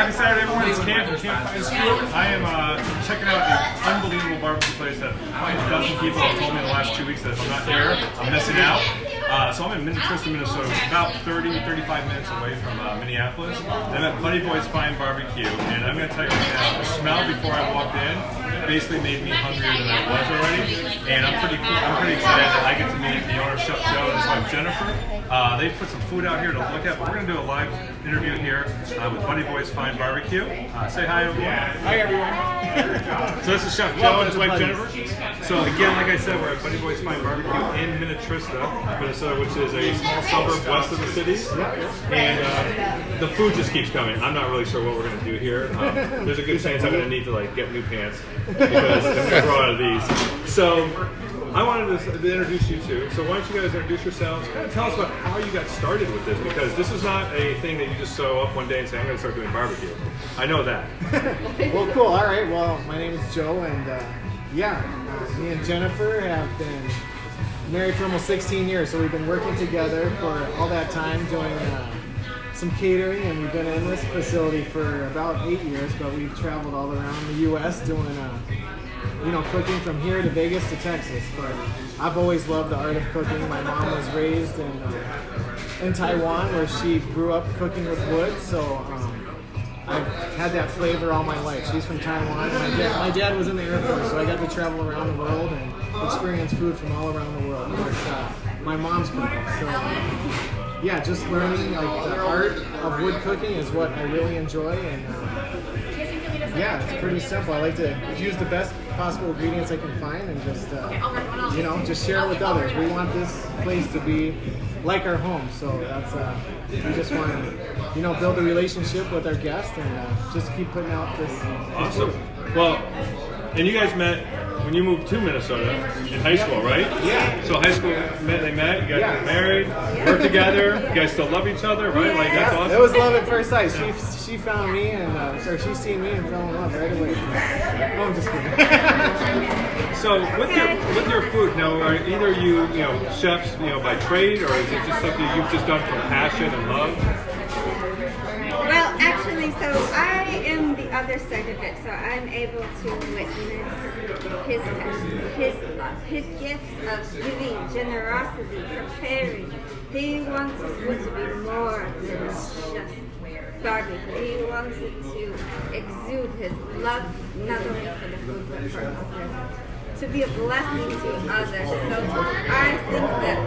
happy Saturday, everyone. It's Cam from Camp Fire School. I am checking out an unbelievable barbecue place that probably a dozen people have told me in the last 2 weeks that if I'm not here, I'm missing out. So I'm in Minnetrista, Minnesota. It's about 35 minutes away from Minneapolis. And I'm at Buddy Boy's Fine Barbecue. And I'm going to tell you right now, the smell before I walked in basically made me hungrier than I was already. And I'm pretty excited that I get to meet the owner, Chef Joe, and his wife Jennifer. They put some food out here to look at, but we're going to do a live interview here with Buddy Boy's Fine Barbecue. Say hi, everyone. Hi, everyone. So this is Chef Joe and his wife Jennifer. So again, like I said, we're at Buddy Boy's Fine Barbecue in Minnetrista, Minnesota, which is a small suburb west of the city. And the food just keeps coming. I'm not really sure what we're going to do here. There's a good chance I'm going to need to get new pants because I'm going to grow out of these. So I wanted to introduce you two. So why don't you guys introduce yourselves? Kind of tell us about how you got started with this, because this is not a thing that you just sew up one day and say, I'm going to start doing barbecue. I know that. Well, cool. All right. Well, my name is Joe, and me and Jennifer have been married for almost 16 years. So we've been working together for all that time doing some catering, and we've been in this facility for about 8 years, but we've traveled all around the U.S. doing cooking from here to Vegas to Texas. But I've always loved the art of cooking. My mom was raised in Taiwan, where she grew up cooking with wood, so I've had that flavor all my life. She's from Taiwan. My dad was in the Air Force, so I got to travel around the world and experience food from all around the world. My mom's cooking, so yeah, just learning the art of wood cooking is what I really enjoy, and yeah, it's pretty simple. I like to use the best possible ingredients I can find and just share it with others. We want this place to be like our home, so that's we just want to build a relationship with our guests and just keep putting out this Awesome. food. Well, and you guys met when you moved to Minnesota in high school, right? Yeah. So high school they met. You guys got married, worked together. You guys still love each other, right? That's awesome. It was love at first sight. She found me, and she seen me and fell in love right away. No, I'm just kidding. So with your food now, are either you chefs by trade, or is it just something you've just done from passion and love? Well, actually, so I am the other side of it, so I'm able to witness his passion, his love, his gifts of giving, generosity, preparing. He wants his food to be more than just barbecue. He wants it to exude his love, not only for the food, but for others, to be a blessing to others. So I think that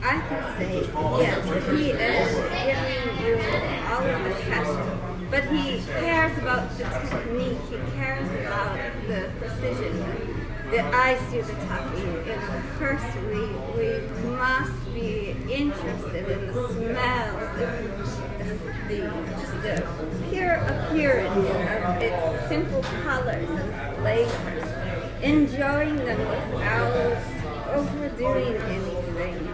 I can say, yes, he is giving you all of this passion, but he cares about the technique, he cares about the precision, the eyes to the topping. And first, we must be interested in the smells, the pure appearance of its simple colors and flavors, enjoying them without overdoing anything.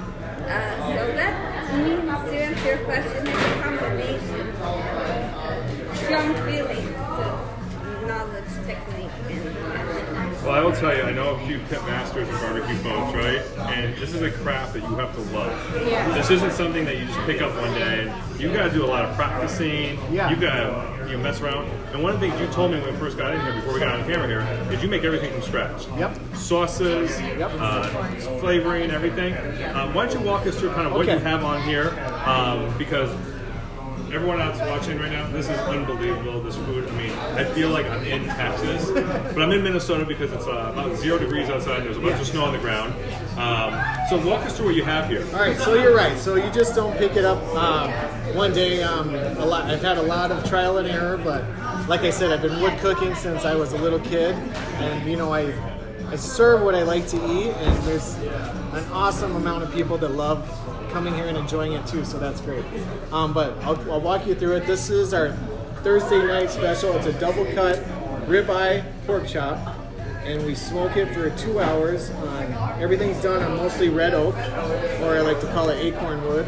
So that means, to answer your question, it's a combination of strong feelings to knowledge, technique, and passion. Well, I will tell you, I know a few pit masters and barbecue folks, right? And this is a craft that you have to love. Yeah. This isn't something that you just pick up one day. You got to do a lot of practicing. Yeah. You got to mess around. And one of the things you told me when we first got in here, before we got on camera here, is you make everything from scratch. Yep. Sauces, flavoring, everything. Why don't you walk us through kind of what you have on here? Because everyone else watching right now, this is unbelievable, this food. I mean, I feel like I'm in Texas, but I'm in Minnesota because it's about 0 degrees outside and there's a bunch of snow on the ground. So walk us through what you have here. All right, so you're right. So you just don't pick it up one day. I've had a lot of trial and error, but like I said, I've been wood cooking since I was a little kid, and I serve what I like to eat, and there's an awesome amount of people that love coming here and enjoying it too, so that's great. But I'll walk you through it. This is our Thursday night special. It's a double cut ribeye pork chop, and we smoke it for 2 hours. Everything's done on mostly red oak, or I like to call it acorn wood.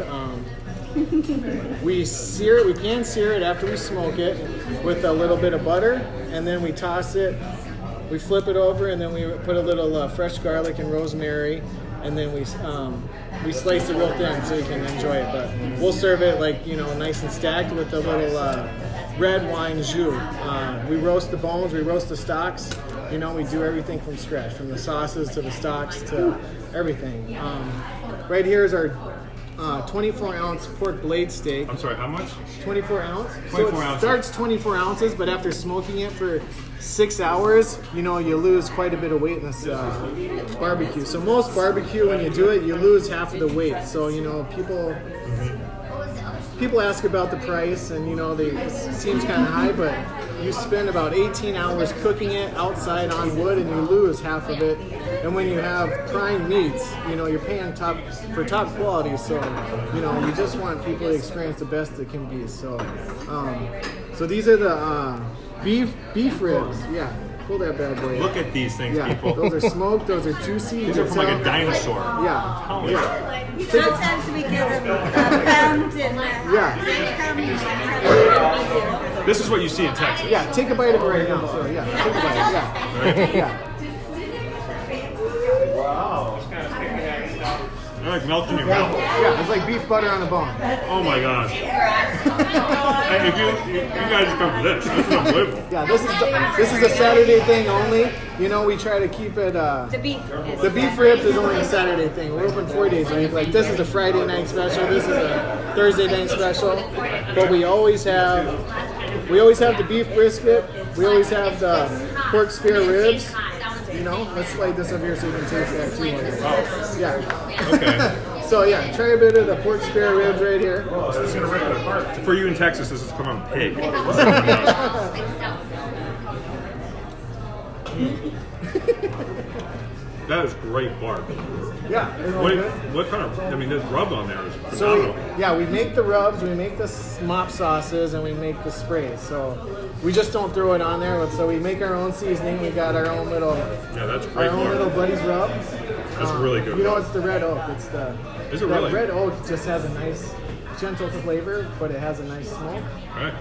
We sear it. We can sear it after we smoke it with a little bit of butter, and then we toss it. We flip it over, and then we put a little fresh garlic and rosemary, and then we slice it real thin so you can enjoy it. But we'll serve it like, you know, nice and stacked with a little red wine jus. We roast the bones, we roast the stocks. You know, we do everything from scratch, from the sauces to the stocks to everything. Right here is our 24-ounce pork blade steak. I'm sorry, how much? 24 ounce. 24 so it ounces. starts 24 ounces, but after smoking it for 6 hours, you know, you lose quite a bit of weight in this barbecue. So most barbecue, when you do it, you lose half of the weight. So, you know, people ask about the price, and, you know, it seems kind of high, but you spend about 18 hours cooking it outside on wood, and you lose half of it. And when you have prime meats, you know, you're paying for top quality, so, you know, you just want people to experience the best it can be. So, so these are the beef ribs. Yeah, pull that bad boy. Look at these things, Yeah, people. those are smoked. Those are juicy. These are from like a dinosaur. Yeah. Holy Sometimes we get them pound and Yeah. This is what you see in Texas. Yeah, take a bite of it right now. So yeah, take a bite. Yeah. Yeah. They're like melting in your mouth. Yeah, it's like beef butter on a bone. Oh my gosh. Hey, if you guys come for this. This is unbelievable. Yeah, this is a Saturday thing only. You know, we try to keep it. the beef. The beef ribs is only a Saturday thing. We're open 4 days a week. Like this is a Friday night special. This is a Thursday night special. But we always have the beef brisket. We always have the pork spare ribs. You know, let's slide this up here so you can taste that too. Oh, Yeah. okay. So yeah, try a bit of the pork spare ribs right here. This is gonna rip it apart. For you in Texas, this is coming on pig. That is great bark. Yeah. it's all What, good. what kind of? I mean, this rub on there is So phenomenal. we make the rubs, we make the mop sauces, and we make the sprays. So we just don't throw it on there. So we make our own seasoning. We got our own little That's great bark. little buddies rub. That's really good. You know, it's the red oak. It's the Is it that really? red oak just has a nice gentle flavor, but it has a nice smoke. Right.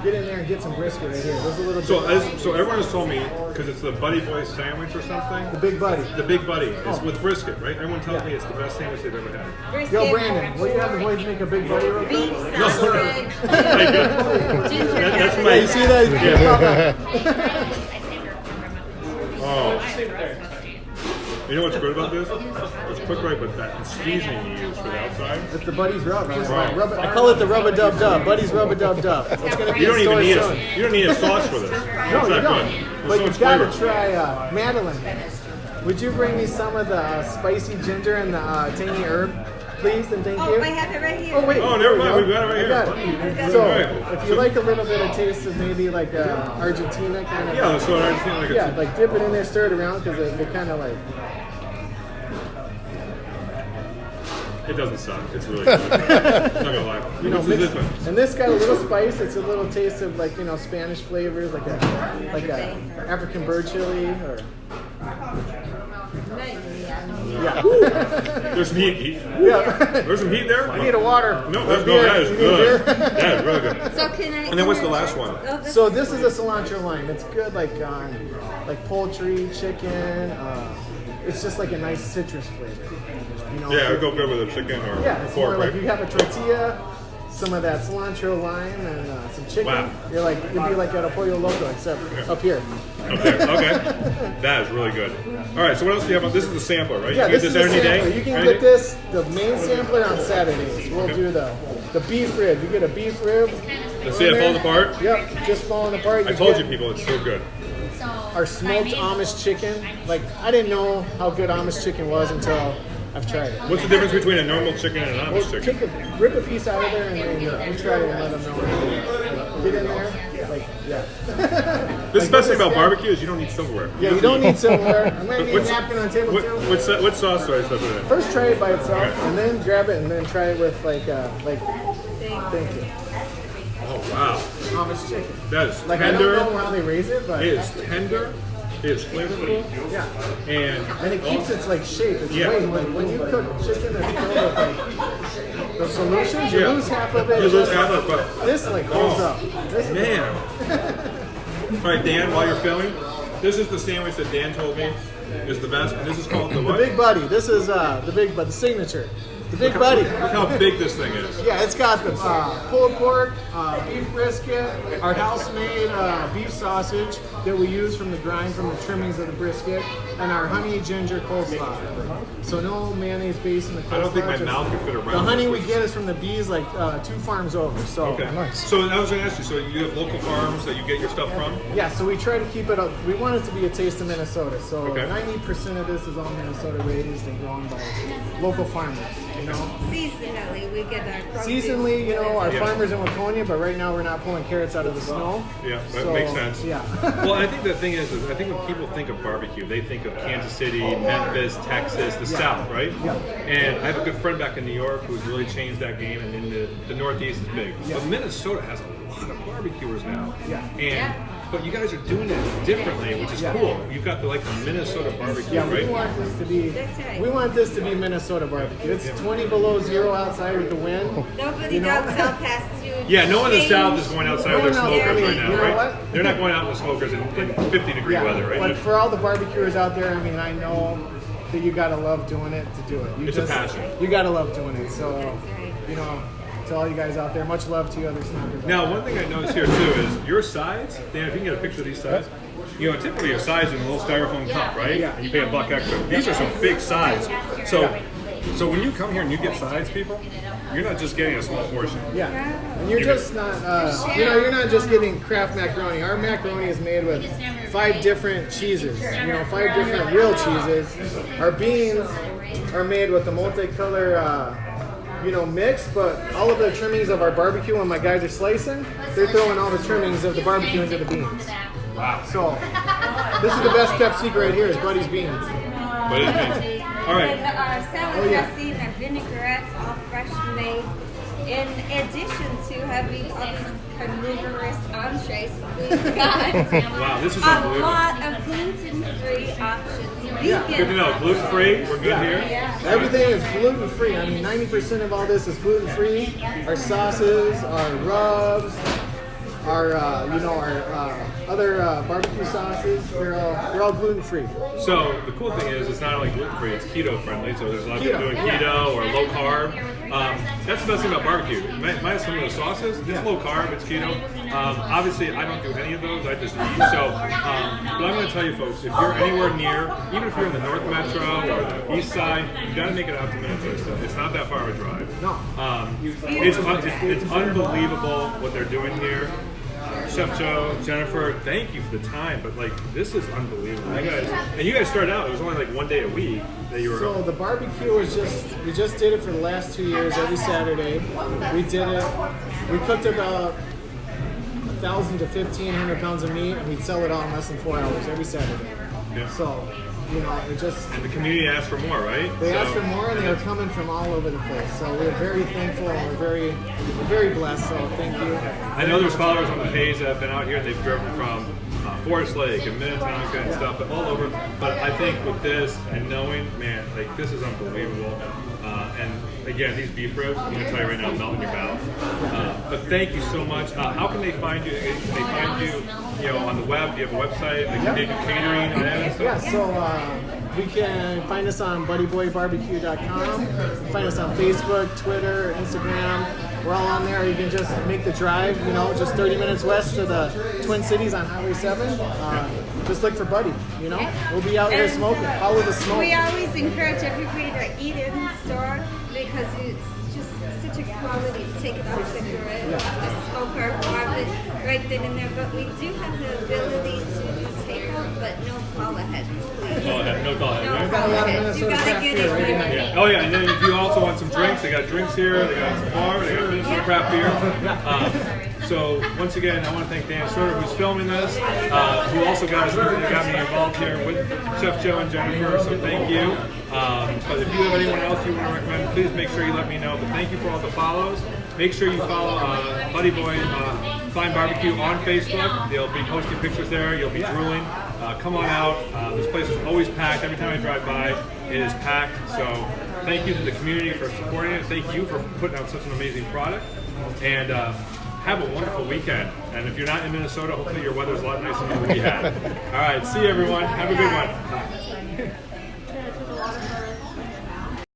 Get in there and get some brisket right here. There's a little So, bit. so everyone has told me, because it's the Buddy Boy sandwich or something, The big buddy. the Big Buddy is with brisket, right? Everyone tells me it's the best sandwich they've ever had. Brisket, Yo, Brandon, will you have the boys make a big buddy real quick? beef sausage, ginger That's garlic. my. You see that? Yeah. Oh. You know what's good about this? It's cooked right, but that seasoning you use for the outside. It's the buddies rub. Just Right. rub it. I call it the rub-a-dub-dub. Buddies rub-a-dub-dub. It's gonna be You don't in even stores need soon. you don't need a sauce for this. No, It's you that don't. good. But There's you've so got much to flavor. try Madeline. Would you bring me some of the spicy ginger and the tangy herb, please? And thank Oh, you. I have it right here. Oh wait. Oh, never mind. There we We've got it right go. here. I got it. Okay. So, Right. if you like a little bit of taste of maybe like Argentina kind of. Yeah, let's go to Argentina. Like Yeah, like dip it in there, stir it around because they kind of like. it doesn't suck. It's really good. I'm not gonna lie. You know, What's mix, this one? and this got a little spice. It's a little taste of like, you know, Spanish flavors, like a African bird chili or. Yeah. There's some heat. Yeah. There's some heat there. You need a water. No, Or that's beer. that is You need good. beer? That is really good. So can I? And then what's the last one? Oh, this So this is a cilantro lime. It's good like on like poultry, chicken. It's just like a nice citrus flavor. You know, Yeah, it would go good with a chicken or yeah, it's more pork, like right? you have a tortilla, some of that cilantro lime, and some chicken. Wow. You'd be like at a pollo loco, except up here. Okay, okay. That is really good. All right, so what else do you have? This is the sampler, right? Yeah, you this get is this the every sampler. day? You can Every get day? this, the main sampler on Saturdays. We'll Okay. do the beef rib. You get a beef rib. Let's see it falls apart. Yep, just falling apart. I told get you people, it's so good. Our smoked Amish chicken. Like, I didn't know how good Amish chicken was until I've tried it. What's the difference between a normal chicken and an Well, Amish chicken? rip a piece out of there and then we try it and let them know. Get in there. Like, yeah. The best thing this about guy- barbecue is you don't need silverware. Yeah, you don't need silverware. I'm going to need a What's- napkin on the table What, too. what sauce do I stuff it in? First try it by itself Okay. and then grab it and then try it with like thank you. Oh, wow. Amish chicken. That is Like, I don't know tender. how they raise it, but It is tender. It is flavorful. yeah. And And it keeps its like shape. It's Yeah. way when you cook chicken that's filled with like the solutions, you Yeah. lose half of it. you lose half of it, but This like goes Oh, up. This is man. All right, Dan, while you're filming, this is the sandwich that Dan told me is the best, and this is called the The what? Big Buddy. This is the signature. The Big Buddy. Look how big this thing is. Yeah, it's got the pulled pork, beef brisket, our house-made beef sausage that we use from the grind from the trimmings of the brisket, and our honey ginger coleslaw. So no mayonnaise base in the coleslaw. I don't think my just- mouth can fit around The honey this. we get is from the bees, like 2 farms over. So Okay. So I was going to ask you, so you have local farms that you get your stuff from? yeah, so we try to keep it up. We want it to be a taste of Minnesota. So Okay. 90% of this is all Minnesota raised and grown by local farmers. You know. Seasonally, we get our produce. Seasonally, you know, our Yeah. farmers in Waconia, but right now we're not pulling carrots out of the snow. Yeah, that So, makes sense. Yeah. Well, I think the thing is I think when people think of barbecue, they think of Kansas City, Memphis, Texas, the South, right? Yeah. And I have a good friend back in New York who's really changed that game, and then the Northeast is big. Yeah. But Minnesota has a lot of barbecuers now. Yeah. And but you guys are doing it differently, which is Yeah. cool. You've got the Minnesota barbecue, Yeah, we right? want this to be. That's right. We want this to be Minnesota barbecue. It's 20 below zero outside with the wind. Nobody You know? down south has to. Yeah, no one in the change. South is going outside with their No, no, smokers I mean, right now, you know right? what? They're not going out in the smokers in 50-degree Yeah, weather, right? but for all the barbecuers out there, I mean, I know that you gotta love doing it to do it. You It's a passion. You gotta love doing it. So, That's right. you know, to all you guys out there, much love to you other smokers. Now, one thing I noticed here too is your sides. Dan, if you can get a picture of these sides, you know, typically a size in a little styrofoam cup, right? Yeah. And you pay $1 extra. These are some big sides. So when you come here and you get sides, people, you're not just getting a small portion. Yeah, and you're just not, you know, you're not just getting Kraft macaroni. Our macaroni is made with 5 different cheeses, you know, 5 different real cheeses. Our beans are made with the multicolor, you know, mix, but all of the trimmings of our barbecue when my guys are slicing, they're throwing all the trimmings of the barbecue into the beans. Wow. So, this is the best kept secret right here is Buddy's beans. But it's big. All right. And our salad Oh, yeah. dressing, our vinaigrettes, all fresh made. In addition to having all these carnivorous entrees, we've got Wow, this is a unbelievable. lot of gluten-free options. Yeah. Vegan Good to know. Gluten free. We're good here. Yeah. Everything is gluten free. I mean, 90% of all this is gluten free. Our sauces, our rubs, our you know, our other barbecue sauces, they're all gluten free. So the cool thing is, it's not only gluten free; it's keto friendly. So there's a lot of people Keto. doing keto or low carb. That's the best thing about barbecue. Minus some of the sauces, it's low carb, it's keto. Obviously, I don't do any of those. I just eat. So, but I'm going to tell you, folks, if you're anywhere near, even if you're in the North Metro or the East Side, you got to make it out to Minnetrista. It's not that far of a drive. No. It's unbelievable what they're doing here. Chef Joe, Jennifer, thank you for the time, but like this is unbelievable. You guys started out, it was only like 1 day a week that you were. So the barbecue was we just did it for the last 2 years every Saturday. We did it. We cooked about 1,000 to 1,500 pounds of meat, and we'd sell it all in less than 4 hours every Saturday. Yeah. So, you know, it just. And the community asked for more, right? They asked for more, and they were coming from all over the place. So we're very thankful, and we're very blessed. So thank you. I know there's followers on the page that have been out here and they've driven from Forest Lake and Minnetonka and stuff, but all over. But I think with this and knowing, man, like this is unbelievable. And again, these beef ribs, I'm going to tell you right now, melt in your mouth. But thank you so much. How can they find you? Can they find you, you know, on the web? Do you have a website? Like, Yep. do you do catering and that Yeah, stuff? so we can find us on buddyboybarbecue.com. Find us on Facebook, Twitter, Instagram. We're all on there. You can just make the drive, you know, just 30 minutes west of the Twin Cities on Highway 7. Just look for Buddy, you know. We'll be out here And, smoking. Follow the smoke. We always encourage everybody to eat in the store because it's just such a quality to take it off the grill, off the smoker, warm it right then and there. But we do have the ability to do takeout, but no call ahead. No call ahead, No right? got a lot of call ahead. You Minnesota gotta craft get beer it right right in away. there. Oh yeah, and then if you also want some drinks, they got drinks here, they got some bar, they got Minnesota craft beer. So once again, I want to thank Dan Schroeder who's filming this, who also got me involved here with Chef Joe and Jennifer. So thank you. But if you have anyone else you want to recommend, please make sure you let me know. But thank you for all the follows. Make sure you follow Buddy Boy Fine Barbecue on Facebook. They'll be posting pictures there. You'll be drooling. Come on out. This place is always packed. Every time I drive by, it is packed. So thank you to the community for supporting it. Thank you for putting out such an amazing product. And have a wonderful weekend. And if you're not in Minnesota, hopefully your weather's a lot nicer than we had. All right, see you everyone. Have a good one.